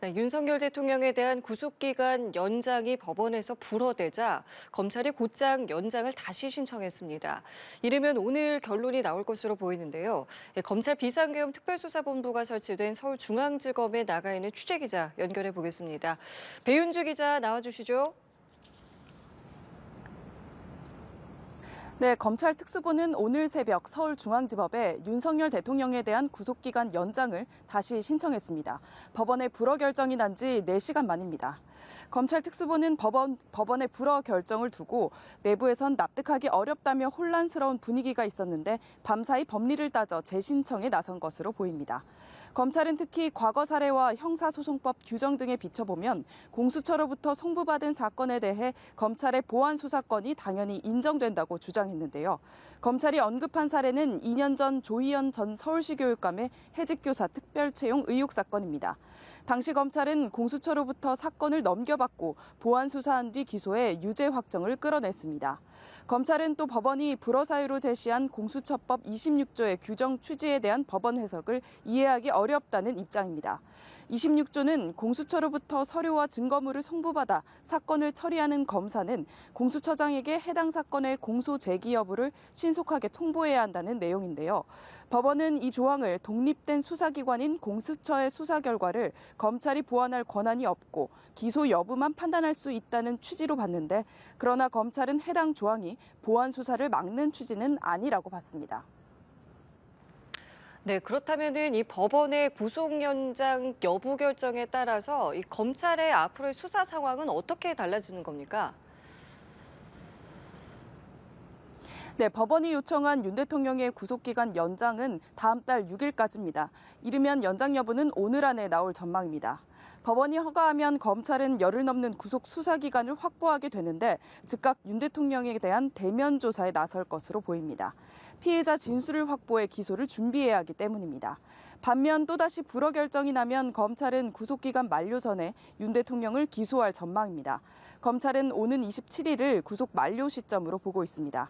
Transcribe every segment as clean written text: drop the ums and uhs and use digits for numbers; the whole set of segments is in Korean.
네, 윤석열 대통령에 대한 구속기간 연장이 법원에서 불허되자 검찰이 곧장 연장을 다시 신청했습니다. 이르면 오늘 결론이 나올 것으로 보이는데요. 검찰 비상계엄 특별수사본부가 설치된 서울중앙지검에 나가 있는 취재기자 연결해 보겠습니다. 배윤주 기자 나와주시죠. 네, 검찰 특수부는 오늘 새벽 서울중앙지법에 윤석열 대통령에 대한 구속기간 연장을 다시 신청했습니다. 법원의 불허 결정이 난 지 4시간 만입니다. 검찰 특수부는 법원의 불허 결정을 두고 내부에선 납득하기 어렵다며 혼란스러운 분위기가 있었는데 밤사이 법리를 따져 재신청에 나선 것으로 보입니다. 검찰은 특히 과거 사례와 형사소송법 규정 등에 비춰보면 공수처로부터 송부받은 사건에 대해 검찰의 보안 수사권이 당연히 인정된다고 주장했는데요. 검찰이 언급한 사례는 2년 전 조희연 전 서울시 교육감의 해직교사 특별채용 의혹 사건입니다. 당시 검찰은 공수처로부터 사건을 넘겨받고 보안 수사한 뒤 기소해 유죄 확정을 끌어냈습니다. 검찰은 또 법원이 불허 사유로 제시한 공수처법 26조의 규정 취지에 대한 법원 해석을 이해하기 어렵다는 입장입니다. 26조는 공수처로부터 서류와 증거물을 송부받아 사건을 처리하는 검사는 공수처장에게 해당 사건의 공소 제기 여부를 신속하게 통보해야 한다는 내용인데요. 법원은 이 조항을 독립된 수사기관인 공수처의 수사 결과를 검찰이 보완할 권한이 없고 기소 여부만 판단할 수 있다는 취지로 봤는데, 그러나 검찰은 해당 조항이 보완 수사를 막는 취지는 아니라고 봤습니다. 네, 그렇다면은 이 법원의 구속 연장 여부 결정에 따라서 이 검찰의 앞으로의 수사 상황은 어떻게 달라지는 겁니까? 네, 법원이 요청한 윤 대통령의 구속기간 연장은 다음 달 6일까지입니다. 이르면 연장 여부는 오늘 안에 나올 전망입니다. 법원이 허가하면 검찰은 열흘 넘는 구속 수사 기간을 확보하게 되는데, 즉각 윤 대통령에 대한 대면 조사에 나설 것으로 보입니다. 피해자 진술을 확보해 기소를 준비해야 하기 때문입니다. 반면 또다시 불허 결정이 나면 검찰은 구속기간 만료 전에 윤 대통령을 기소할 전망입니다. 검찰은 오는 27일을 구속 만료 시점으로 보고 있습니다.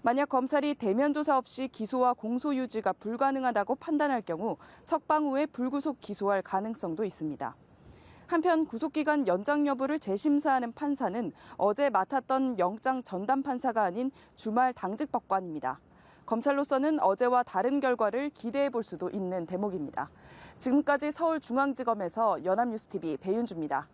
만약 검찰이 대면 조사 없이 기소와 공소 유지가 불가능하다고 판단할 경우 석방 후에 불구속 기소할 가능성도 있습니다. 한편 구속기간 연장 여부를 재심사하는 판사는 어제 맡았던 영장 전담 판사가 아닌 주말 당직 법관입니다. 검찰로서는 어제와 다른 결과를 기대해 볼 수도 있는 대목입니다. 지금까지 서울중앙지검에서 연합뉴스TV 배윤주입니다.